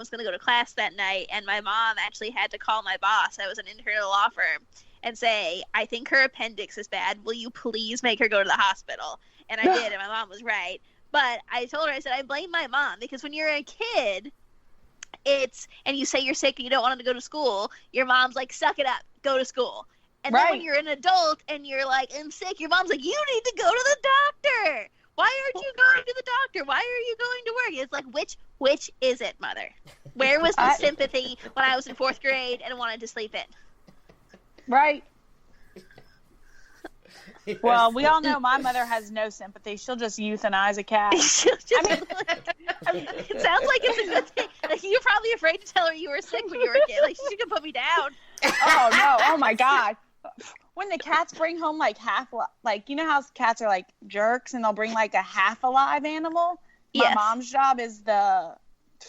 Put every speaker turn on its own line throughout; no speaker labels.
was going to go to class that night, and my mom actually had to call my boss. I was an intern at a law firm, and say, I think her appendix is bad. Will you please make her go to the hospital? And I did, and my mom was right. But I told her, I said, I blame my mom, because when you're a kid, and you say you're sick and you don't want to go to school, your mom's like, suck it up, go to school. And then when you're an adult and you're like, I'm sick, your mom's like, you need to go to the doctor. Why aren't you going to the doctor? Why are you going to work? It's like, which is it, mother? Where was the sympathy when I was in 4th grade and wanted to sleep in?
Right. Well, we all know my mother has no sympathy. She'll just euthanize a cat.
It sounds like it's a good thing. Like, you're probably afraid to tell her you were sick when you were a kid. Like, she could put me down.
Oh, no. Oh, my God. When the cats bring home, like, you know how cats are, like, jerks, and they'll bring, like, a half-alive animal? My mom's job is to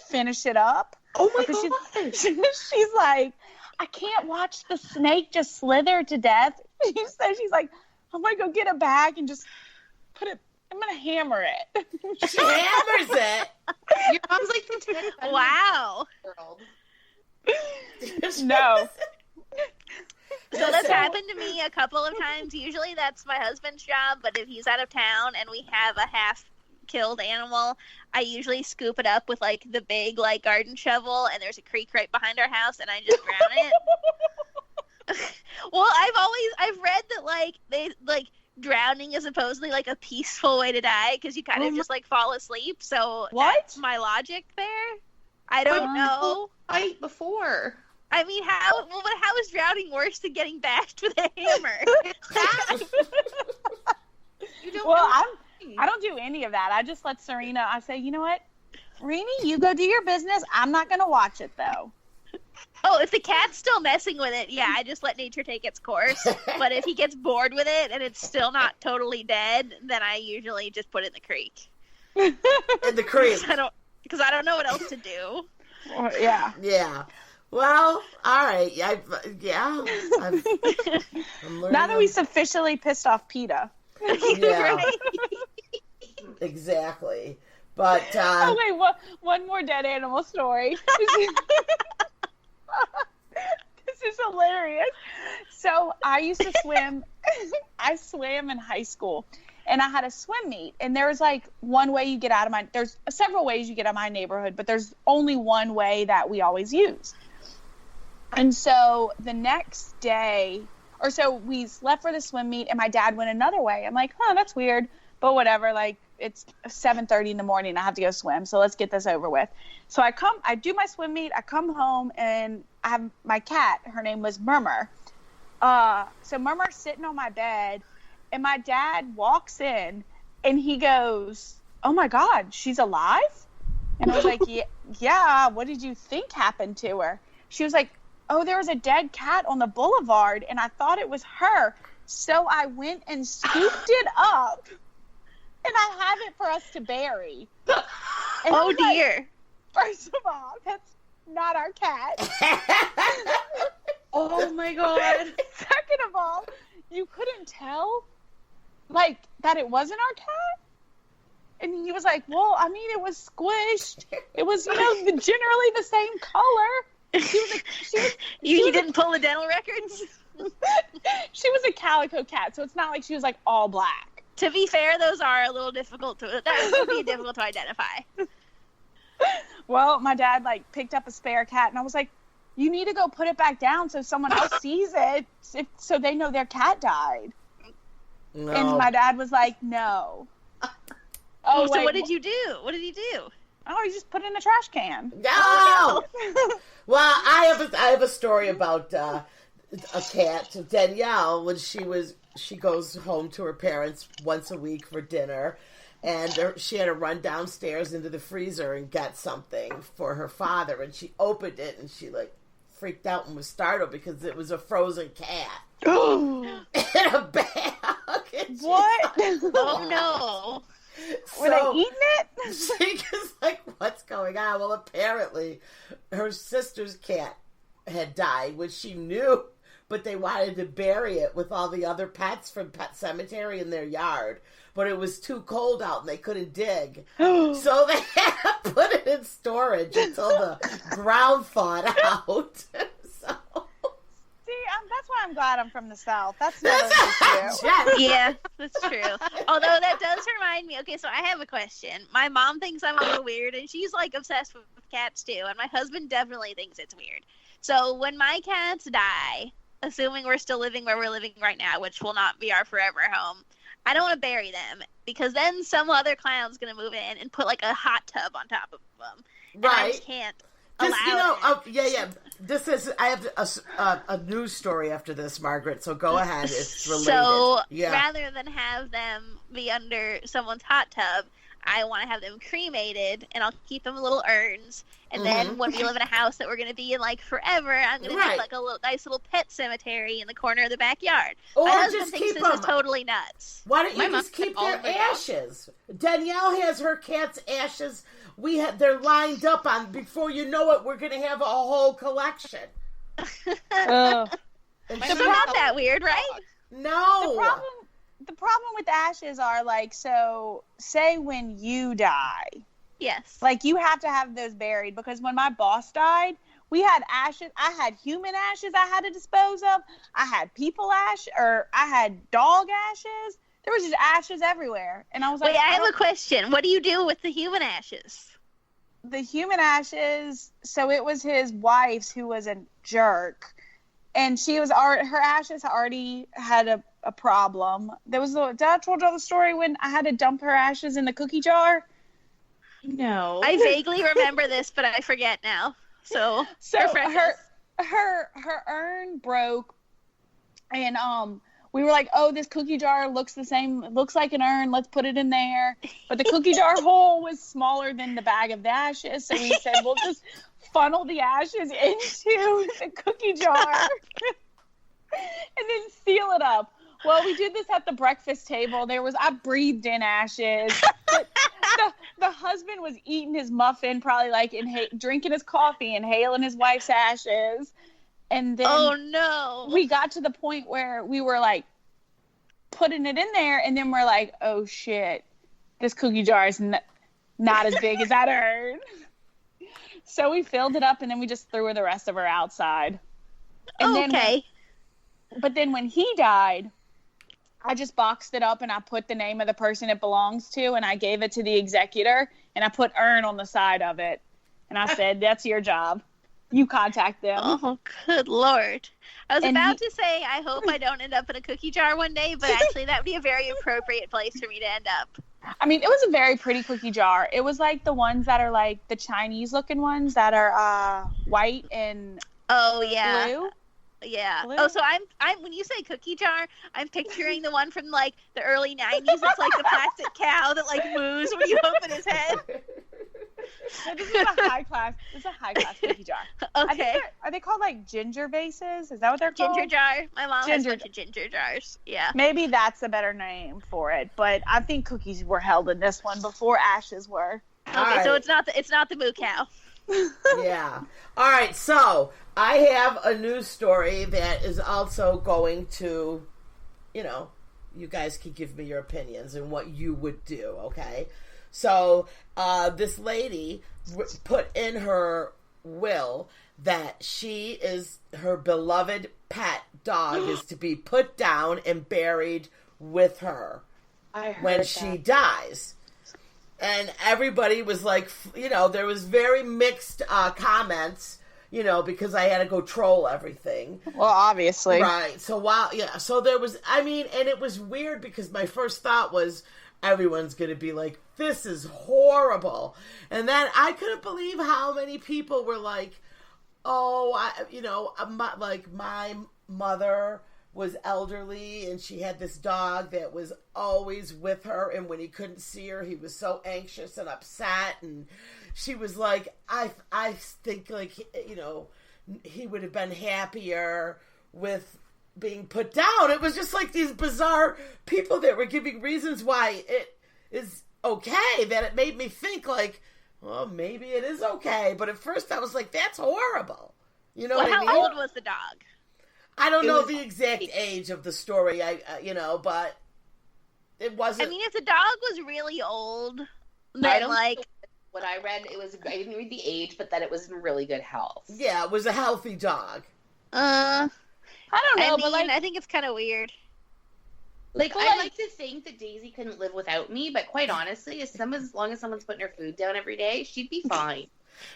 finish it up.
Oh, my God.
She's like, I can't watch the snake just slither to death. So she's like, I'm going to go get a bag and just put it, I'm going to hammer it.
She hammers it? Your mom's like the
wow.
World.
No.
So that's happened to me a couple of times. Usually that's my husband's job, but if he's out of town and we have a half-killed animal, I usually scoop it up with, like, the big, like, garden shovel, and there's a creek right behind our house, and I just drown it. Well, I've read that, like, drowning is supposedly, like, a peaceful way to die, because you kind of just, like, fall asleep, so that's my logic there. I don't know.
Fight before.
I mean, how is drowning worse than getting bashed with a hammer?
You don't
I don't do any of that. I just let Serena, I say, you know what, Rini, you go do your business. I'm not going to watch it, though.
Oh, if the cat's still messing with it, yeah, I just let nature take its course. But if he gets bored with it and it's still not totally dead, then I usually just put it in the creek.
In the creek.
Because I don't know what else to do.
Yeah.
Yeah. Well, all right. I'm learning.
Now that we sufficiently pissed off PETA.
Yeah. Exactly. But
okay, one more dead animal story. This is hilarious. So I used to swim. I swam in high school, and I had a swim meet. And there was like one way you get out of there's several ways you get out of my neighborhood, but there's only one way that we always use. And so the next day, or so we left for the swim meet, and my dad went another way. I'm like, that's weird, but whatever. Like, it's 7:30 in the morning. I have to go swim, so let's get this over with. So I do my swim meet. I come home, and I have my cat. Her name was Murmur. So Murmur's sitting on my bed, and my dad walks in, and he goes, "Oh my God, she's alive?" And I was like, "Yeah. What did you think happened to her?" She was like, "Oh, there was a dead cat on the boulevard, and I thought it was her. So I went and scooped it up, and I have it for us to bury." And
oh, dear.
Like, first of all, that's not our cat.
Oh, my God.
Second of all, you couldn't tell, like, that it wasn't our cat? And he was like, well, I mean, it was squished. It was, generally the same color.
You didn't pull the dental records?
She was a calico cat, so it's not like she was, like, all black.
To be fair, those are a little difficult that would be difficult to identify.
Well, my dad, like, picked up a spare cat, and I was like, you need to go put it back down so someone else sees it, so they know their cat died. No. And my dad was like, no.
Oh, so what did you do? What did he do?
Oh, he just put it in the trash can.
No! Well, I have a story about a cat, Danielle, when she goes home to her parents once a week for dinner, and she had to run downstairs into the freezer and get something for her father, and she opened it, and she, like, freaked out and was startled because it was a frozen cat. In a bag.
What?
Oh, no.
Were they eating it?
She was like, what's going on? Well, apparently her sister's cat had died, which she knew but they wanted to bury it with all the other pets from Pet Cemetery in their yard. But it was too cold out and they couldn't dig. So they had to put it in storage until the ground thawed out. So.
See, that's why I'm glad I'm from the South. That's never an issue.
Yeah, that's true. Although that does remind me. Okay, so I have a question. My mom thinks I'm a little weird, and she's like obsessed with cats too. And my husband definitely thinks it's weird. So when my cats die, assuming we're still living where we're living right now, which will not be our forever home, I don't want to bury them because then some other clown's gonna move in and put like a hot tub on top of them. And
right.
I just can't.
This is. I have a news story after this, Margaret. So go ahead. It's related.
So rather than have them be under someone's hot tub, I want to have them cremated, and I'll keep them in little urns. And then when we live in a house that we're going to be in like forever, I'm going to make like a nice little pet cemetery in the corner of the backyard.
Or
my husband
just
thinks
keep
this is totally nuts.
Why don't you just keep their ashes? Danielle has her cat's ashes. They're lined up on. Before you know it, we're going to have a whole collection.
So not that weird, right?
No.
The problem with ashes are like, so say when you die.
Yes.
Like you have to have those buried because when my boss died, we had ashes. I had human ashes I had to dispose of. I had I had dog ashes. There was just ashes everywhere. And I was like,
wait, I have a question. What do you do with the human ashes?
The human ashes, so it was his wife's who was a jerk. And her ashes already had a problem. Did I told you the story when I had to dump her ashes in the cookie jar?
No.
I vaguely remember this, but I forget now. So
her urn broke, and we were like, oh, this cookie jar looks the same, looks like an urn, let's put it in there. But the cookie jar hole was smaller than the bag of the ashes, so we said we'll just funnel the ashes into the cookie jar and then seal it up. Well, we did this at the breakfast table. I breathed in ashes. The husband was eating his muffin, probably like drinking his coffee, inhaling his wife's ashes. And then
oh no,
we got to the point where we were like putting it in there, and then we're like, oh shit, this cookie jar is not as big as that urn. So we filled it up, and then we just threw the rest of her outside. And but then when he died, I just boxed it up and I put the name of the person it belongs to, and I gave it to the executor, and I put urn on the side of it. And I said, that's your job. You contact them.
Oh, good Lord. I was about to say, I hope I don't end up in a cookie jar one day, but actually that would be a very appropriate place for me to end up.
I mean, it was a very pretty cookie jar. It was like the ones that are like the Chinese looking ones that are white and blue.
Yeah.
Blue?
Oh, so I'm when you say cookie jar, I'm picturing the one from like the early 90s. It's like the plastic cow that like moves when you open his head.
No, this is a high class cookie jar.
Okay.
Are they called like ginger vases? Is that what they're called?
Ginger jar. My mom has a bunch of ginger jars. Yeah.
Maybe that's a better name for it, but I think cookies were held in this one before ashes were.
Okay, so it's not the moo cow.
Yeah. All right, so I have a news story that is also going to, you guys can give me your opinions and what you would do, okay? So this lady put in her will that her beloved pet dog is to be put down and buried with her when she dies. And everybody was like, there was very mixed comments, because I had to go troll everything.
Well, obviously.
Right. So so there was, and it was weird because my first thought was everyone's going to be like, this is horrible. And then I couldn't believe how many people were like, my mother was elderly and she had this dog that was always with her, and when he couldn't see her he was so anxious and upset, and she was like, I think like he would have been happier with being put down. It was just like these bizarre people that were giving reasons why it is okay, that it made me think like, well, maybe it is okay. But at first I was like, that's horrible. You know what I mean?
How old was the dog?
I don't know the exact age of the story, but it wasn't.
I mean, if the dog was really old, then
I don't know what I read, I didn't read the age, but that it was in really good health.
Yeah, it was a healthy dog.
I don't know, but
I think it's kind of weird.
I like to think that Daisy couldn't live without me, but quite honestly, as long as someone's putting her food down every day, she'd be fine.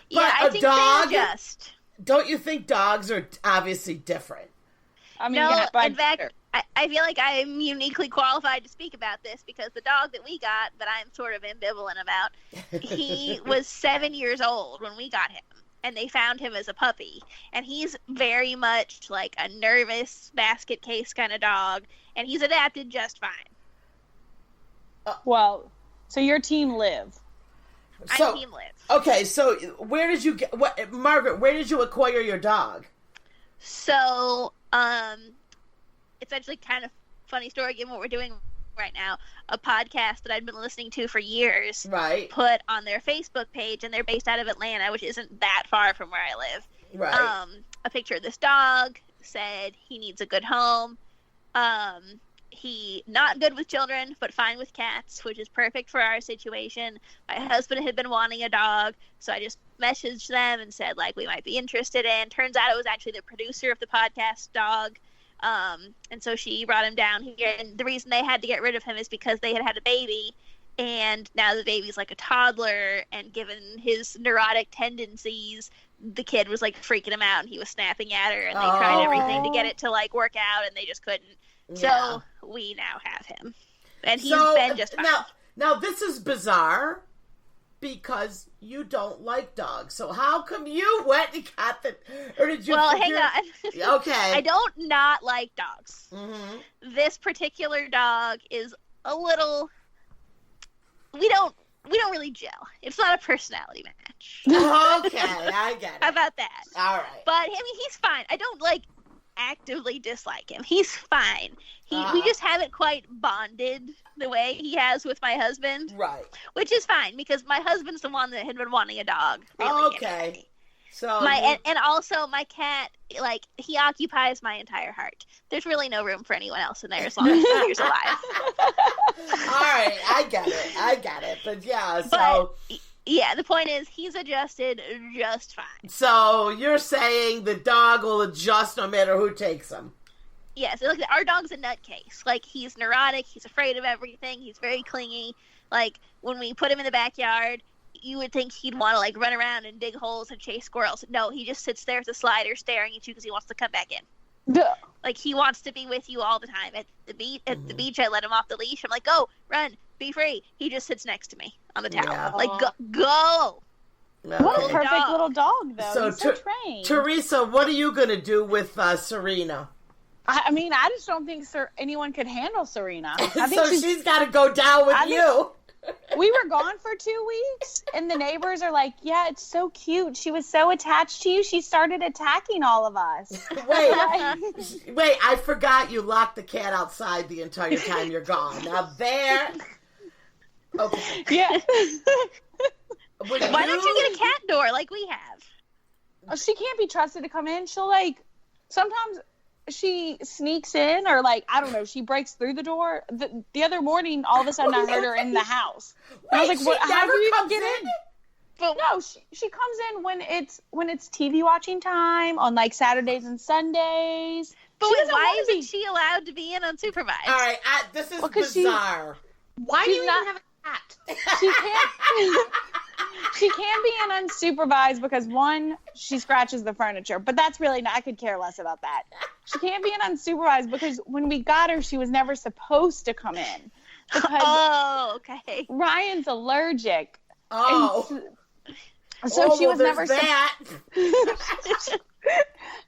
Yeah, I think
dog,
they adjust.
Don't you think dogs are obviously different?
I mean,
no, in fact, I feel like I'm uniquely qualified to speak about this because the dog that we got, that I'm sort of ambivalent about, he was 7 years old when we got him, and they found him as a puppy. And he's very much like a nervous basket case kind of dog, and he's adapted just fine.
Well, so your team Liv.
I'm team Liv.
Okay, so where did you Margaret, where did you acquire your dog?
So, it's actually kind of a funny story given what we're doing right now. A podcast that I'd been listening to for years put on their Facebook page, and they're based out of Atlanta, which isn't that far from where I live.
Right.
A picture of this dog, said he needs a good home. He not good with children, but fine with cats, which is perfect for our situation. My husband had been wanting a dog, so I just messaged them and said, like, we might be interested in. Turns out it was actually the producer of the podcast dog. And so she brought him down here, and the reason they had to get rid of him is because they had a baby, and now the baby's like a toddler, and given his neurotic tendencies, the kid was like freaking him out, and he was snapping at her, and they tried everything to get it to like work out, and they just couldn't. So we now have him, and he's been just fine.
Now this is bizarre because you don't like dogs. So how come you went and got the? Or did you?
Well, hang on.
Okay.
I don't not like dogs.
Mm-hmm.
This particular dog is a little. We don't really gel. It's not a personality match.
Okay, I get it.
How about that?
All right.
But I mean, he's fine. I don't actively dislike him. He's fine. We just haven't quite bonded the way he has with my husband.
Right.
Which is fine because my husband's the one that had been wanting a dog. Really,
okay.
Anyway.
So
and also my cat, he occupies my entire heart. There's really no room for anyone else in there as long as he's alive.
All right, I get it. But yeah, so.
But, yeah, the point is he's adjusted just fine.
So you're saying the dog will adjust no matter who takes him?
Yes, our dog's a nutcase. He's neurotic, he's afraid of everything, he's very clingy. When we put him in the backyard, you would think he'd want to run around and dig holes and chase squirrels. No, he just sits there with a slider staring at you because he wants to come back in.
Duh.
He wants to be with you all the time. At the beach, I let him off the leash. I'm like, go, run, be free. He just sits next to me on the towel.
Yeah.
Go.
Okay.
What a perfect little dog, though. He's so trained.
Teresa, what are you going to do with Serena?
I mean, I just don't think anyone could handle Serena. I think
so she's got to go down with you.
We were gone for 2 weeks, and the neighbors are like, yeah, it's so cute. She was so attached to you, she started attacking all of us.
Wait, I forgot you locked the cat outside the entire time you're gone. Now there... Okay.
Yeah.
Why don't you get a cat door like we have?
She can't be trusted to come in. She'll sometimes she sneaks in, or I don't know, she breaks through the door. The other morning, all of a sudden, I heard her in the house. And I was like, how do you even get in? But no, she comes in when it's TV watching time on Saturdays and Sundays.
But why isn't she allowed to be in unsupervised?
All right, this is bizarre.
Why do you even have a cat?
She can't. She can be in unsupervised because, one, she scratches the furniture. But that's really not, I could care less about that. She can't be in unsupervised because when we got her, she was never supposed to come in. Because
okay.
Ryan's allergic.
Oh.
So she was never
that.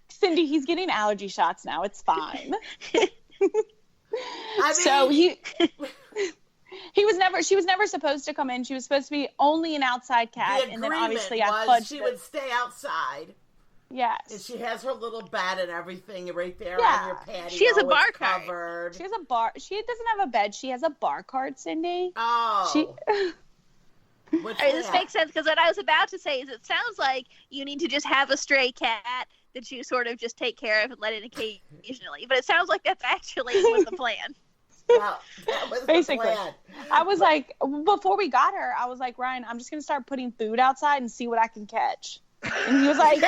Cindy, he's getting allergy shots now. It's fine.
So
she was never supposed to come in. She was supposed to be only an outside cat, and then obviously I fudged
she would stay outside.
Yes.
And she has her little bed and everything right there on your patio.
She has a bar
card.
She has a bar. She doesn't have a bed. She has a bar cart, Cindy.
Oh.
This makes sense because what I was about to say is it sounds like you need to just have a stray cat that you sort of just take care of and let in occasionally. But it sounds like that's actually was the plan.
Wow, that was
Basically.
the plan.
I was like, before we got her, I was like, Ryan, I'm just going to start putting food outside and see what I can catch. And he was like,